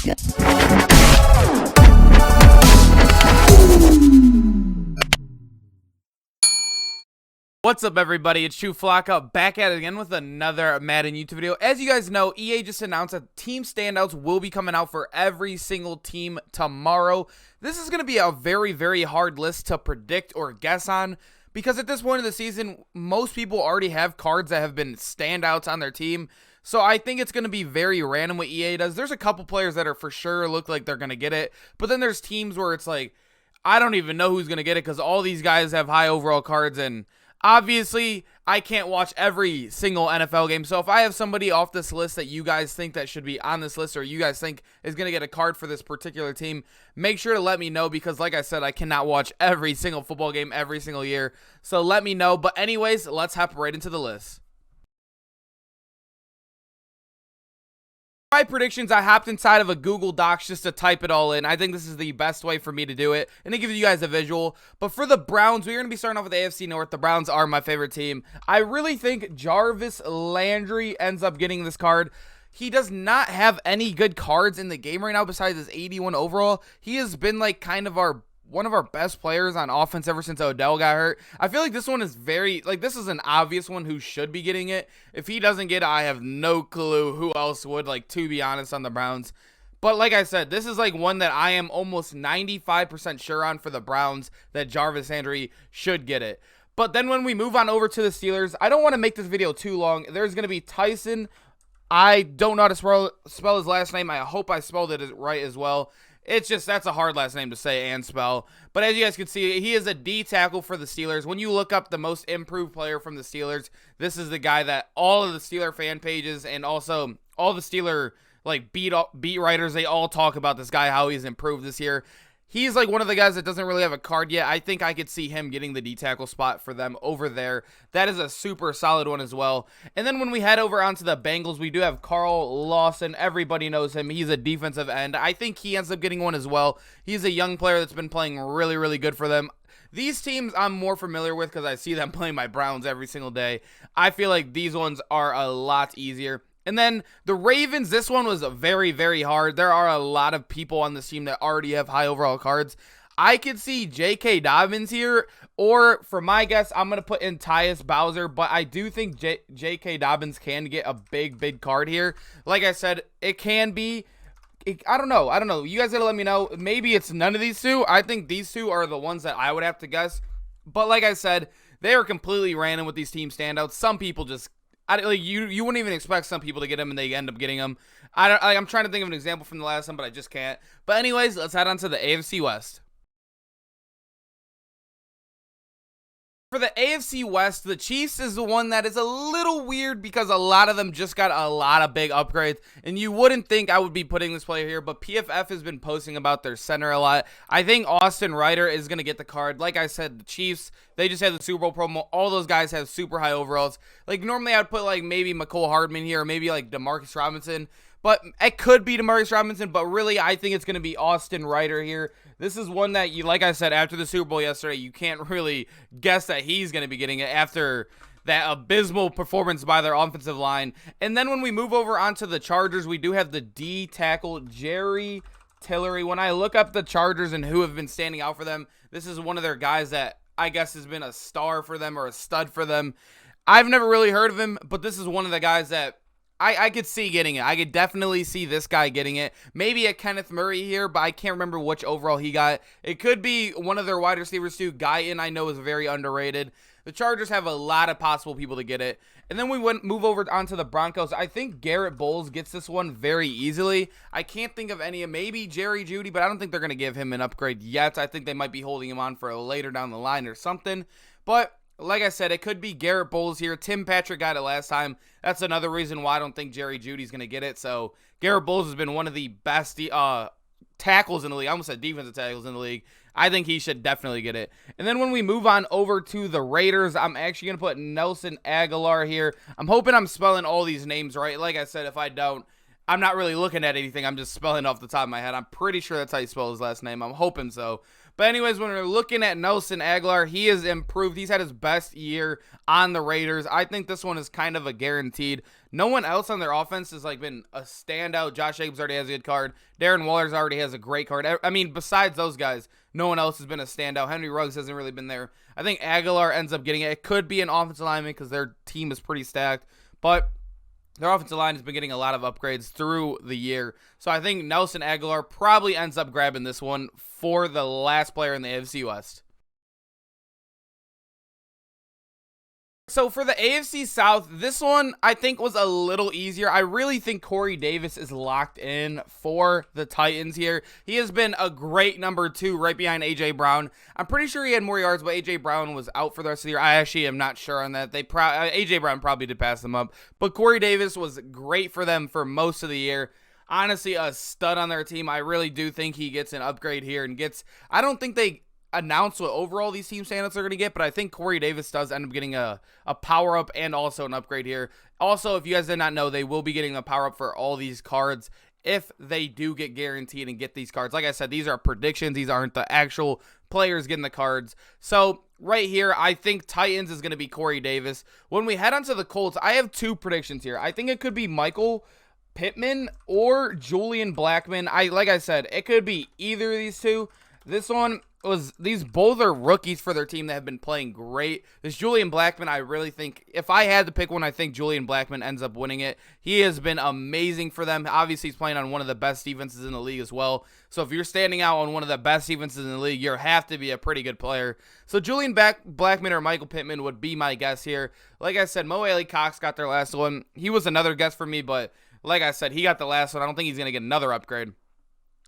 What's up, everybody? It's Flocka back at it again with another Madden YouTube video. As you guys know, EA just announced that Team Standouts will be coming out for every single team tomorrow. This is going to be a very, very hard list to predict or guess on, because at this point of the season, most people already have cards that have been standouts on their team. So I think it's going to be very random what EA does. There's a couple players that are for sure look like they're going to get it, but then there's teams where it's like, I don't even know who's going to get it because all these guys have high overall cards, and obviously, I can't watch every single NFL game, so if I have somebody off this list that you guys think that should be on this list, or you guys think is going to get a card for this particular team, make sure to let me know, because like I said, I cannot watch every single football game every single year, so let me know. But anyways, let's hop right into the list. My predictions, I hopped inside of a Google Docs just to type it all in. I think this is the best way for me to do it and to give you guys a visual. But for the Browns, we're going to be starting off with the AFC North. The Browns are my favorite team. I really think Jarvis Landry ends up getting this card. He does not have any good cards in the game right now besides his 81 overall. He has been like kind of one of our best players on offense ever since Odell got hurt. I feel like this one is this is an obvious one who should be getting it. If he doesn't get it, I have no clue who else would, to be honest, on the Browns. But like I said, this is one that I am almost 95% sure on for the Browns, that Jarvis Landry should get it. But then when we move on over to the Steelers, I don't want to make this video too long. There's going to be Tyson. I don't know how to spell his last name. I hope I spelled it right as well. It's just, that's a hard last name to say and spell. But as you guys can see, he is a D tackle for the Steelers. When you look up the most improved player from the Steelers, this is the guy that all of the Steeler fan pages and also all the Steeler beat writers, they all talk about this guy, how he's improved this year. He's one of the guys that doesn't really have a card yet. I think I could see him getting the D-tackle spot for them over there. That is a super solid one as well. And then when we head over onto the Bengals, we do have Carl Lawson. Everybody knows him. He's a defensive end. I think he ends up getting one as well. He's a young player that's been playing really, really good for them. These teams I'm more familiar with because I see them playing my Browns every single day. I feel like these ones are a lot easier. And then the Ravens, this one was very, very hard. There are a lot of people on this team that already have high overall cards. I could see J.K. Dobbins here, or for my guess, I'm going to put in Tyus Bowser, but I do think J.K. Dobbins can get a big, big card here. Like I said, it can be. I don't know. You guys got to let me know. Maybe it's none of these two. I think these two are the ones that I would have to guess. But like I said, they are completely random with these team standouts. Some people just you wouldn't even expect some people to get them, and they end up getting them. I'm trying to think of an example from the last one, but I just can't. But anyways, let's head on to the AFC West. For the AFC West, the Chiefs is the one that is a little weird because a lot of them just got a lot of big upgrades, and you wouldn't think I would be putting this player here, but PFF has been posting about their center a lot. I think Austin Ryder is going to get the card. Like I said, the Chiefs, they just had the Super Bowl promo. All those guys have super high overalls. Normally I'd put maybe McCole Hardman here, or maybe Demarcus Robinson. But it could be Demarcus Robinson, but really I think it's going to be Austin Ryder here. This is one that, like I said, after the Super Bowl yesterday, you can't really guess that he's going to be getting it after that abysmal performance by their offensive line. And then when we move over onto the Chargers, we do have the D tackle, Jerry Tillery. When I look up the Chargers and who have been standing out for them, this is one of their guys that I guess has been a star for them or a stud for them. I've never really heard of him, but this is one of the guys that I could see getting it. I could definitely see this guy getting it. Maybe a Kenneth Murray here, but I can't remember which overall he got. It could be one of their wide receivers too. Guyton, I know, is very underrated. The Chargers have a lot of possible people to get it. And then we move over onto the Broncos. I think Garrett Bowles gets this one very easily. I can't think of any. Maybe Jerry Jeudy, but I don't think they're going to give him an upgrade yet. I think they might be holding him on for later down the line or something. But like I said, it could be Garrett Bowles here. Tim Patrick got it last time. That's another reason why I don't think Jerry Jeudy's going to get it. So Garrett Bowles has been one of the best tackles in the league. I almost said defensive tackles in the league. I think he should definitely get it. And then when we move on over to the Raiders, I'm actually going to put Nelson Aguilar here. I'm hoping I'm spelling all these names right. Like I said, if I don't, I'm not really looking at anything. I'm just spelling off the top of my head. I'm pretty sure that's how you spell his last name. I'm hoping so. But anyways, when we're looking at Nelson Aguilar, he has improved. He's had his best year on the Raiders. I think this one is kind of a guaranteed. No one else on their offense has like been a standout. Josh Jacobs already has a good card. Darren Waller's already has a great card. I mean, besides those guys, no one else has been a standout. Henry Ruggs hasn't really been there. I think Aguilar ends up getting it. It could be an offensive lineman because their team is pretty stacked. But their offensive line has been getting a lot of upgrades through the year. So I think Nelson Aguilar probably ends up grabbing this one for the last player in the AFC West. So for the AFC South, this one I think was a little easier. I really think Corey Davis is locked in for the Titans here. He has been a great number 2 right behind A.J. Brown. I'm pretty sure he had more yards, but A.J. Brown was out for the rest of the year. I actually am not sure on that. A.J. Brown probably did pass them up, but Corey Davis was great for them for most of the year. Honestly, a stud on their team. I really do think he gets an upgrade here and gets, I don't think they announce what overall these team standouts are going to get, but I think Corey Davis does end up getting a power up and also an upgrade here. Also, if you guys did not know, they will be getting a power up for all these cards if they do get guaranteed and get these cards. Like I said, these are predictions. These aren't the actual players getting the cards. So right here, I think Titans is going to be Corey Davis. When we head on to the Colts, I have 2 predictions here. I think it could be Michael Pittman or Julian Blackmon. Like I said, it could be either of these two. This one these both are rookies for their team that have been playing great. This Julian Blackmon, I really think, if I had to pick one, I think Julian Blackmon ends up winning it. He has been amazing for them. Obviously, he's playing on one of the best defenses in the league as well. So if you're standing out on one of the best defenses in the league, you have to be a pretty good player. So Julian Blackmon or Michael Pittman would be my guess here. Like I said, Mo Alley Cox got their last one. He was another guess for me, but like I said, he got the last one. I don't think he's going to get another upgrade.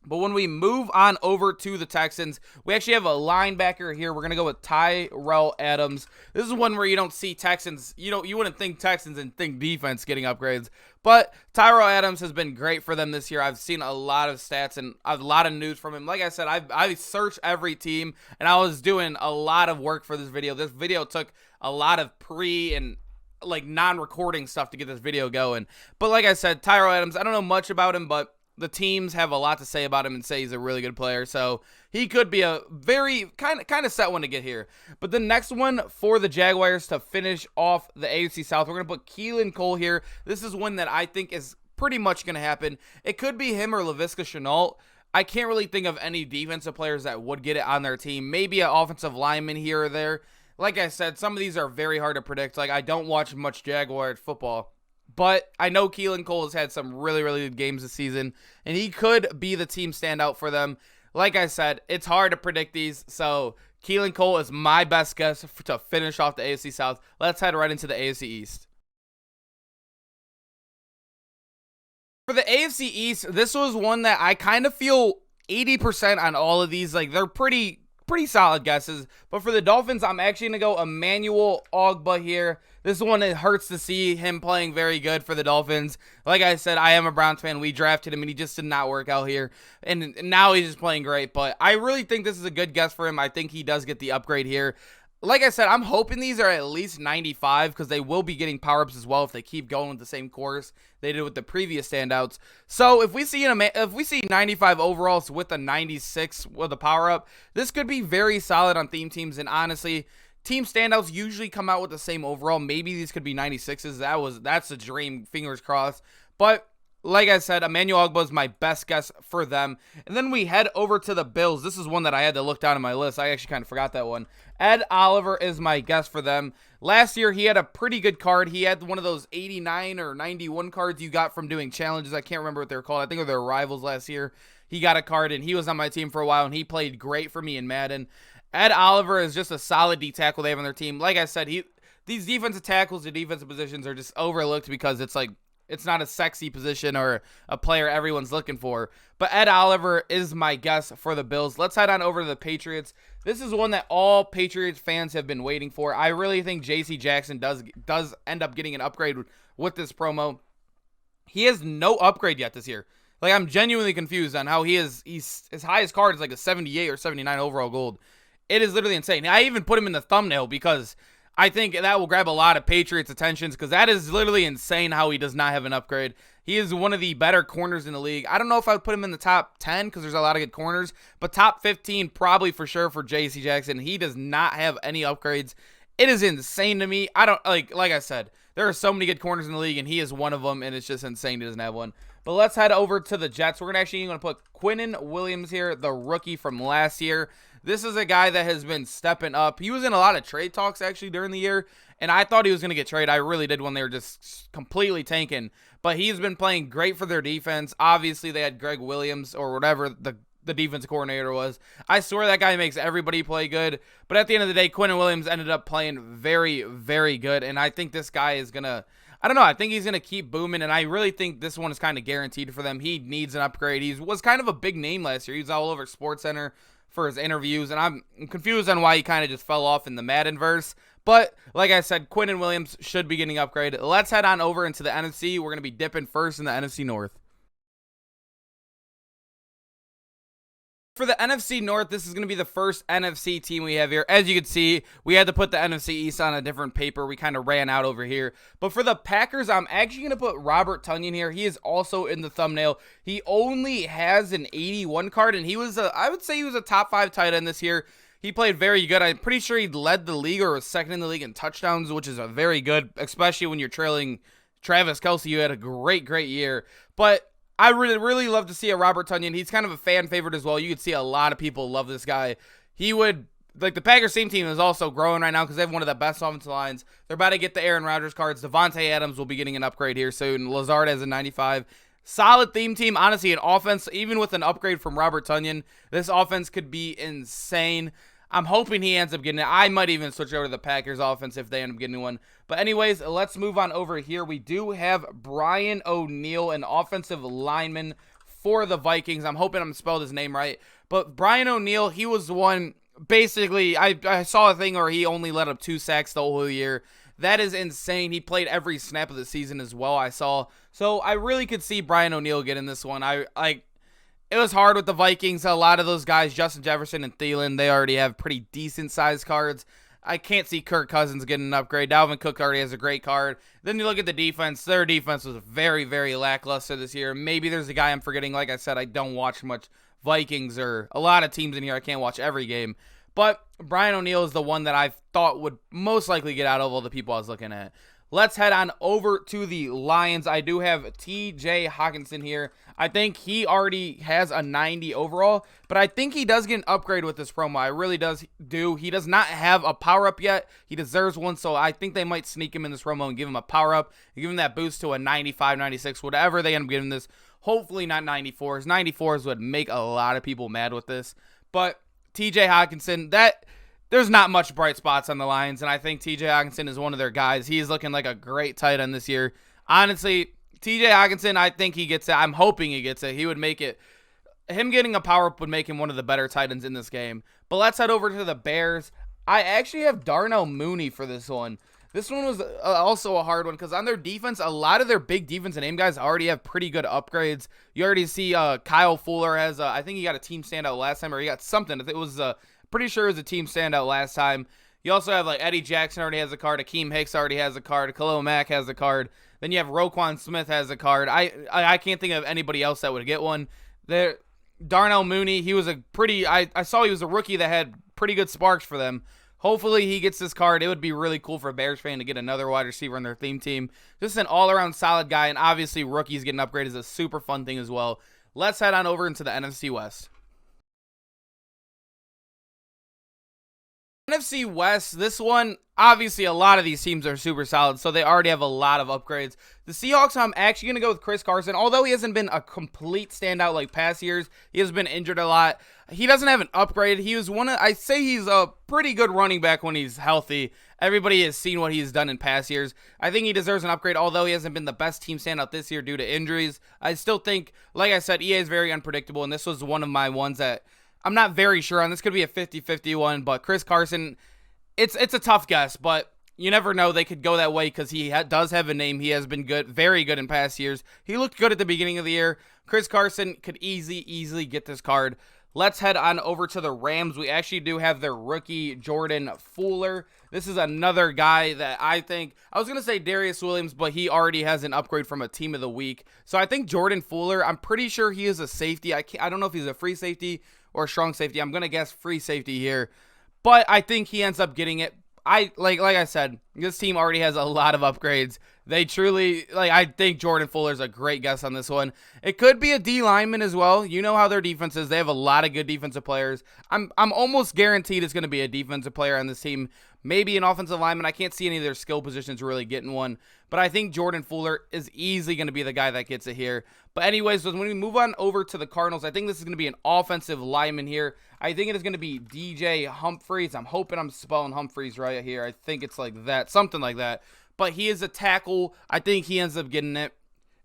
But when we move on over to the Texans, we actually have a linebacker here. We're going to go with Tyrell Adams. This is one where you don't see Texans. You wouldn't think Texans and think defense getting upgrades. But Tyrell Adams has been great for them this year. I've seen a lot of stats and a lot of news from him. Like I said, I searched every team, and I was doing a lot of work for this video. This video took a lot of and like non-recording stuff to get this video going. But like I said, Tyrell Adams, I don't know much about him, but the teams have a lot to say about him and say he's a really good player. So he could be a very kind of set one to get here. But the next one for the Jaguars to finish off the AFC South, we're going to put Keelan Cole here. This is one that I think is pretty much going to happen. It could be him or Laviska Shenault. I can't really think of any defensive players that would get it on their team. Maybe an offensive lineman here or there. Like I said, some of these are very hard to predict. Like, I don't watch much Jaguars football. But I know Keelan Cole has had some really, really good games this season, and he could be the team standout for them. Like I said, it's hard to predict these, so Keelan Cole is my best guess to finish off the AFC South. Let's head right into the AFC East. For the AFC East, this was one that I kind of feel 80% on all of these. Like, they're pretty solid guesses. But for the Dolphins, I'm actually going to go Emmanuel Ogbah here. This one, it hurts to see him playing very good for the Dolphins. Like I said, I am a Browns fan. We drafted him, and he just did not work out here. And now he's just playing great. But I really think this is a good guess for him. I think he does get the upgrade here. Like I said, I'm hoping these are at least 95 because they will be getting power-ups as well if they keep going with the same course they did with the previous standouts. So if we see 95 overalls with a 96 with a power-up, this could be very solid on theme teams. And honestly, team standouts usually come out with the same overall. Maybe these could be 96s. That's a dream. Fingers crossed. But like I said, Emmanuel Ogbah is my best guess for them. And then we head over to the Bills. This is one that I had to look down on my list. I actually kind of forgot that one. Ed Oliver is my guess for them. Last year, he had a pretty good card. He had one of those 89 or 91 cards you got from doing challenges. I can't remember what they're called. I think they were their rivals last year. He got a card, and he was on my team for a while, and he played great for me in Madden. Ed Oliver is just a solid D tackle they have on their team. Like I said, these defensive tackles, the defensive positions are just overlooked because it's not a sexy position or a player everyone's looking for. But Ed Oliver is my guess for the Bills. Let's head on over to the Patriots. This is one that all Patriots fans have been waiting for. I really think J.C. Jackson does end up getting an upgrade with this promo. He has no upgrade yet this year. Like, I'm genuinely confused on how his highest card is like a 78 or 79 overall gold. It is literally insane. I even put him in the thumbnail because I think that will grab a lot of Patriots' attentions because that is literally insane how he does not have an upgrade. He is one of the better corners in the league. I don't know if I would put him in the top 10 because there's a lot of good corners, but top 15 probably for sure for J.C. Jackson. He does not have any upgrades. It is insane to me. I don't like I said, there are so many good corners in the league, and he is one of them, and it's just insane he doesn't have one. But let's head over to the Jets. We're going to put Quinnen Williams here, the rookie from last year. This is a guy that has been stepping up. He was in a lot of trade talks, actually, during the year, and I thought he was going to get traded. I really did when they were just completely tanking. But he's been playing great for their defense. Obviously, they had Greg Williams or whatever the defense coordinator was. I swear that guy makes everybody play good. But at the end of the day, Quinnen Williams ended up playing very, very good. And I think this guy is going to, I don't know, I think he's going to keep booming. And I really think this one is kind of guaranteed for them. He needs an upgrade. He was kind of a big name last year. He was all over SportsCenter for his interviews. And I'm confused on why he kind of just fell off in the Madden verse. But like I said, Quinnen Williams should be getting upgraded. Let's head on over into the NFC. We're going to be dipping first in the NFC North. For the NFC North, this is going to be the first NFC team we have here. As you can see, we had to put the NFC East on a different paper. We kind of ran out over here. But for the Packers, I'm actually going to put Robert Tonyan here. He is also in the thumbnail. He only has an 81 card, and he was I would say he was a top 5 tight end this year. He played very good. I'm pretty sure he led the league or was second in the league in touchdowns, which is a very good, especially when you're trailing Travis Kelce. You had a great year. But I really love to see a Robert Tonyan. He's kind of a fan favorite as well. You could see a lot of people love this guy. He would, like, the Packers team is also growing right now because they have one of the best offensive lines. They're about to get the Aaron Rodgers cards. Devontae Adams will be getting an upgrade here soon. Lazard has a 95. Solid theme team. Honestly, an offense, even with an upgrade from Robert Tonyan, this offense could be insane. I'm hoping he ends up getting it. I might even switch over to the Packers offense if they end up getting one. But anyways, let's move on over here. We do have Brian O'Neill, an offensive lineman for the Vikings. I'm hoping I'm spelled his name right. But Brian O'Neill, he was the one, basically, I saw a thing where he only let up 2 sacks the whole year. That is insane. He played every snap of the season as well, I saw. So I really could see Brian O'Neill getting this one. It was hard with the Vikings. A lot of those guys, Justin Jefferson and Thielen, they already have pretty decent-sized cards. I can't see Kirk Cousins getting an upgrade. Dalvin Cook already has a great card. Then you look at the defense. Their defense was very, very lackluster this year. Maybe there's a guy I'm forgetting. Like I said, I don't watch much Vikings or a lot of teams in here. I can't watch every game. But Brian O'Neill is the one that I thought would most likely get out of all the people I was looking at. Let's head on over to the Lions. I do have T.J. Hockenson here. I think he already has a 90 overall, but I think he does get an upgrade with this promo. I really do. He does not have a power-up yet. He deserves one, so I think they might sneak him in this promo and give him a power-up and give him that boost to a 95, 96, whatever they end up giving this. Hopefully not 94s. 94s would make a lot of people mad with this, but T.J. Hockenson, there's not much bright spots on the Lions, and I think T.J. Hockenson is one of their guys. He's looking like a great tight end this year. Honestly, T.J. Hockenson, I think he gets it. I'm hoping he gets it. He would make it. Him getting a power-up would make him one of the better tight ends in this game. But let's head over to the Bears. I actually have Darnell Mooney for this one. This one was also a hard one because on their defense, a lot of their big defensive name guys already have pretty good upgrades. You already see Kyle Fuller has, I think he got a team standout last time, or he got something. It was pretty sure it was a team standout last time. You also have like Eddie Jackson already has a card. Akeem Hicks already has a card. Khalil Mack has a card. Then you have Roquan Smith has a card. I can't think of anybody else that would get one. There, Darnell Mooney, he was a pretty, I saw he was a rookie that had pretty good sparks for them. Hopefully he gets this card. It would be really cool for a Bears fan to get another wide receiver on their theme team. Just an all-around solid guy, and obviously rookies getting upgraded is a super fun thing as well. Let's head on over into the NFC West. NFC West, this one, obviously a lot of these teams are super solid, so they already have a lot of upgrades. The Seahawks, I'm actually going to go with Chris Carson. Although he hasn't been a complete standout like past years, he has been injured a lot. He doesn't have an upgrade. He was I say he's a pretty good running back when he's healthy. Everybody has seen what he's done in past years. I think he deserves an upgrade, although he hasn't been the best team standout this year due to injuries. I still think, like I said, EA is very unpredictable, and this was one of my ones that I'm not very sure on. This could be a 50-50 one, but Chris Carson, it's a tough guess, but you never know. They could go that way because he does have a name. He has been good, very good in past years. He looked good at the beginning of the year. Chris Carson could easily get this card. let's head on over to the Rams. We actually do have their rookie Jordan Fuller. This is another guy that I think, I was going to say Darius Williams, but he already has an upgrade from a team of the week. So I think Jordan Fuller, I'm pretty sure he is a safety. I don't know if he's a free safety or a strong safety. I'm going to guess free safety here, but I think he ends up getting it. Like I said, this team already has a lot of upgrades. They truly, I think Jordan Fuller's a great guess on this one. It could be a D lineman as well. You know how their defense is. They have a lot of good defensive players. I'm almost guaranteed it's going to be a defensive player on this team. Maybe an offensive lineman. I can't see any of their skill positions really getting one. But I think Jordan Fuller is easily going to be the guy that gets it here. But anyways, when we move on over to the Cardinals, I think this is going to be an offensive lineman here. I think it is going to be DJ Humphries. I'm hoping I'm spelling Humphries right here. I think it's like that. Something like that. But he is a tackle. I think he ends up getting it.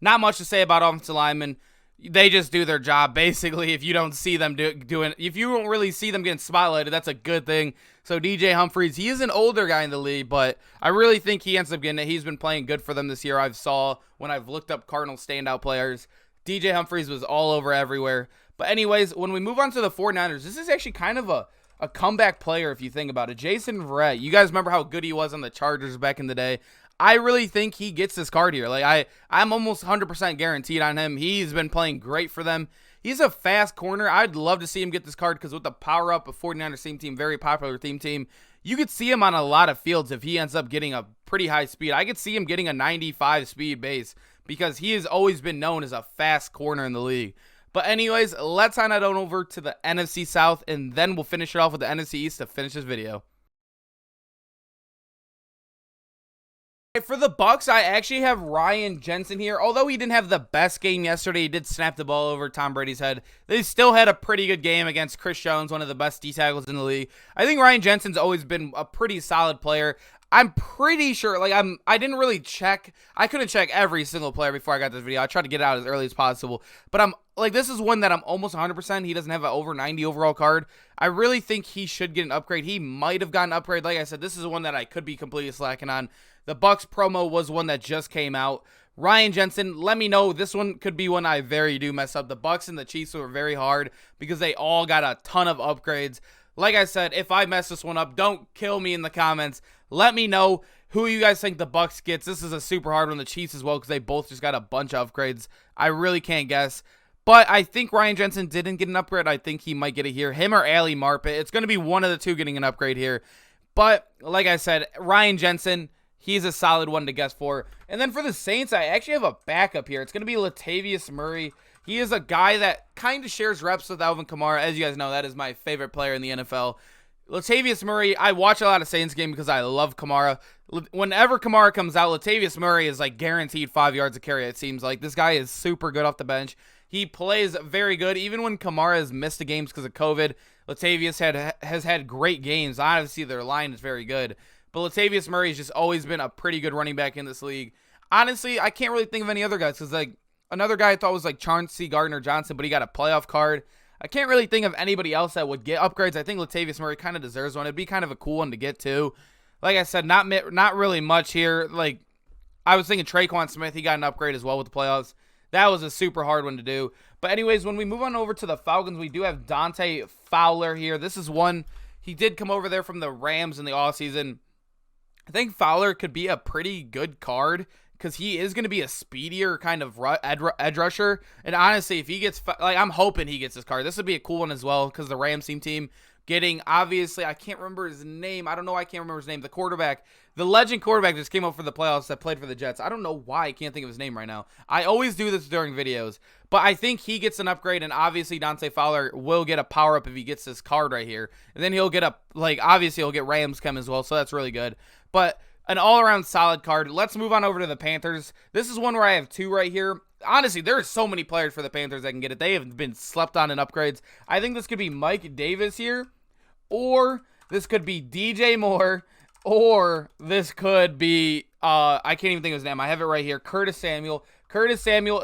Not much to say about offensive linemen. They just do their job, basically. If you don't see them doing, if you don't really see them getting spotlighted, that's a good thing. So DJ Humphries, he is an older guy in the league, but I really think he ends up getting it. He's been playing good for them this year. I've saw when I've looked up Cardinal standout players. DJ Humphries was all over everywhere. But anyways, when we move on to the 49ers, this is actually kind of a comeback player if you think about it. Jason Verrett, you guys remember how good he was on the Chargers back in the day. I really think he gets this card here. I'm almost 100% guaranteed on him. He's been playing great for them. He's a fast corner. I'd love to see him get this card because with the power-up of 49ers theme team, very popular theme team, you could see him on a lot of fields if he ends up getting a pretty high speed. I could see him getting a 95 speed base because he has always been known as a fast corner in the league. But anyways, let's head on over to the NFC South, and then we'll finish it off with the NFC East to finish this video. For the Bucks, I actually have Ryan Jensen here. Although he didn't have the best game yesterday, he did snap the ball over Tom Brady's head. They still had a pretty good game against Chris Jones, one of the best D tackles in the league. I think Ryan Jensen's always been a pretty solid player. I'm pretty sure, I didn't really check. I couldn't check every single player before I got this video. I tried to get it out as early as possible. But this is one that I'm almost 100%. He doesn't have an over 90 overall card. I really think he should get an upgrade. He might have gotten an upgrade. Like I said, this is one that I could be completely slacking on. The Bucks promo was one that just came out. Ryan Jensen, let me know. This one could be one I very do mess up. The Bucks and the Chiefs were very hard because they all got a ton of upgrades. Like I said, if I mess this one up, don't kill me in the comments. Let me know who you guys think the Bucks gets. This is a super hard one. The Chiefs as well because they both just got a bunch of upgrades. I really can't guess. But I think Ryan Jensen didn't get an upgrade. I think he might get it here. Him or Ali Marpet. It's going to be one of the two getting an upgrade here. But like I said, Ryan Jensen, he's a solid one to guess for. And then for the Saints, I actually have a backup here. It's going to be Latavius Murray. He is a guy that kind of shares reps with Alvin Kamara. As you guys know, that is my favorite player in the NFL. Latavius Murray, I watch a lot of Saints games because I love Kamara. Whenever Kamara comes out, Latavius Murray is guaranteed 5 yards a carry, it seems like. This guy is super good off the bench. He plays very good. Even when Kamara has missed the games because of COVID, Latavius has had great games. Obviously, their line is very good. But Latavius Murray has just always been a pretty good running back in this league. Honestly, I can't really think of any other guys because, another guy I thought was Chauncey Gardner-Johnson, but he got a playoff card. I can't really think of anybody else that would get upgrades. I think Latavius Murray kind of deserves one. It'd be kind of a cool one to get too. Like I said, not really much here. I was thinking Traquan Smith, he got an upgrade as well with the playoffs. That was a super hard one to do. But anyways, when we move on over to the Falcons, we do have Dante Fowler here. This is one, he did come over there from the Rams in the offseason. I think Fowler could be a pretty good card because he is going to be a speedier kind of edge rusher. And honestly, if he gets, I'm hoping he gets this card. This would be a cool one as well because the Rams team getting, obviously, I can't remember his name. I don't know why I can't remember his name. The quarterback, the legend quarterback just came up for the playoffs that played for the Jets. I don't know why I can't think of his name right now. I always do this during videos. But I think he gets an upgrade, and obviously Dante Fowler will get a power-up if he gets this card right here. And then he'll get obviously he'll get Rams chem as well, so that's really good. But an all-around solid card. Let's move on over to the Panthers. This is one where I have two right here. Honestly, there are so many players for the Panthers that can get it. They have been slept on in upgrades. I think this could be Mike Davis here, or this could be DJ Moore, or this could be, I can't even think of his name. I have it right here. Curtis Samuel. Curtis Samuel,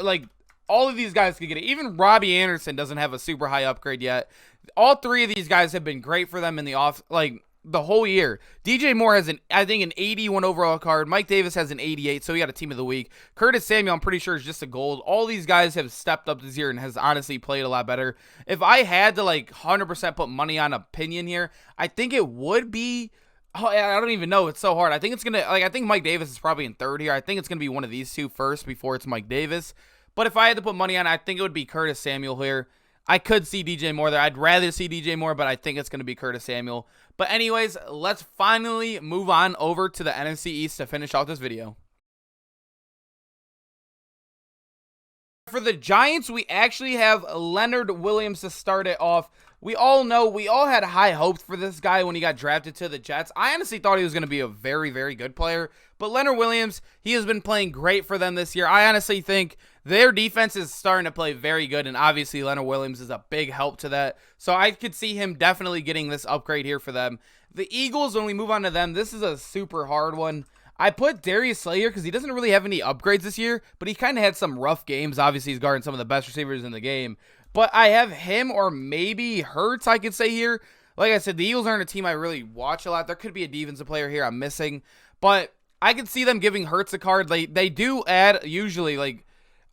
all of these guys could get it. Even Robbie Anderson doesn't have a super high upgrade yet. All three of these guys have been great for them in the the whole year. DJ Moore has I think an 81 overall card. Mike Davis has an 88, so he got a team of the week. Curtis Samuel, I'm pretty sure, is just a gold. All these guys have stepped up this year and has honestly played a lot better. If I had to like 100% put money on opinion here, I think it would be, oh, I don't even know. It's so hard. I think it's going to, like, I think Mike Davis is probably in third here. I think it's going to be one of these two first before it's Mike Davis. But if I had to put money on it, I think it would be Curtis Samuel here. I could see DJ Moore there. I'd rather see DJ Moore, but I think it's going to be Curtis Samuel. But anyways, let's finally move on over to the NFC East to finish off this video. For the Giants, we actually have Leonard Williams to start it off. We all know, we all had high hopes for this guy when he got drafted to the Jets. I honestly thought he was going to be a very, very good player. But Leonard Williams, he has been playing great for them this year. I honestly think their defense is starting to play very good, and obviously Leonard Williams is a big help to that. So I could see him definitely getting this upgrade here for them. The Eagles, when we move on to them, this is a super hard one. I put Darius Slay here because he doesn't really have any upgrades this year, but he kind of had some rough games. Obviously, he's guarding some of the best receivers in the game. But I have him or maybe Hurts, I could say here. Like I said, the Eagles aren't a team I really watch a lot. There could be a defensive player here I'm missing. But I could see them giving Hurts a card. They do add usually, like,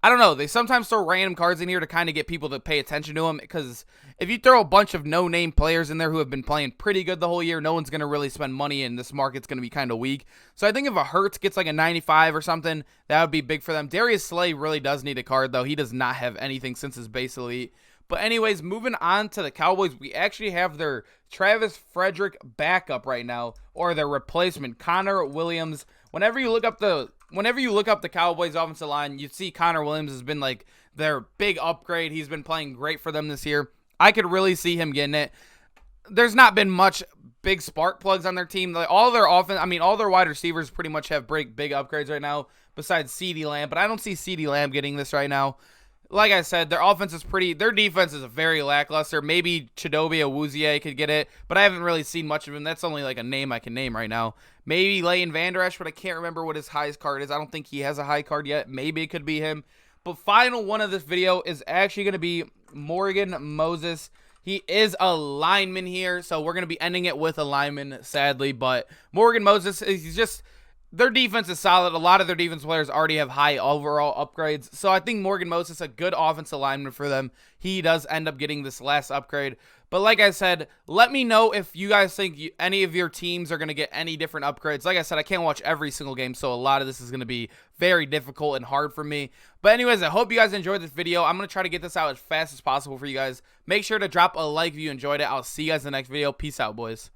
I don't know. They sometimes throw random cards in here to kind of get people to pay attention to him. Because if you throw a bunch of no-name players in there who have been playing pretty good the whole year, no one's going to really spend money, and this market's going to be kind of weak. So I think if a Hurts gets like a 95 or something, that would be big for them. Darius Slay really does need a card, though. He does not have anything since his base elite. But anyways, moving on to the Cowboys, we actually have their Travis Frederick backup right now, or their replacement, Connor Williams. Whenever you look up the Cowboys offensive line, you see Connor Williams has been like their big upgrade. He's been playing great for them this year. I could really see him getting it. There's not been much big spark plugs on their team. All their offense, I mean, all their wide receivers pretty much have big upgrades right now, besides CeeDee Lamb. But I don't see CeeDee Lamb getting this right now. Like I said, their defense is very lackluster. Maybe Chidobe Awuzie could get it, but I haven't really seen much of him. That's only like a name I can name right now. Maybe Leighton Vander Esch, but I can't remember what his highest card is. I don't think he has a high card yet. Maybe it could be him. But final one of this video is actually going to be Morgan Moses. He is a lineman here, so we're going to be ending it with a lineman, sadly. But Morgan Moses, he's just... Their defense is solid. A lot of their defense players already have high overall upgrades. So I think Morgan Moses is a good offensive lineman for them. He does end up getting this last upgrade. But like I said, let me know if you guys think any of your teams are going to get any different upgrades. Like I said, I can't watch every single game, so a lot of this is going to be very difficult and hard for me. But anyways, I hope you guys enjoyed this video. I'm going to try to get this out as fast as possible for you guys. Make sure to drop a like if you enjoyed it. I'll see you guys in the next video. Peace out, boys.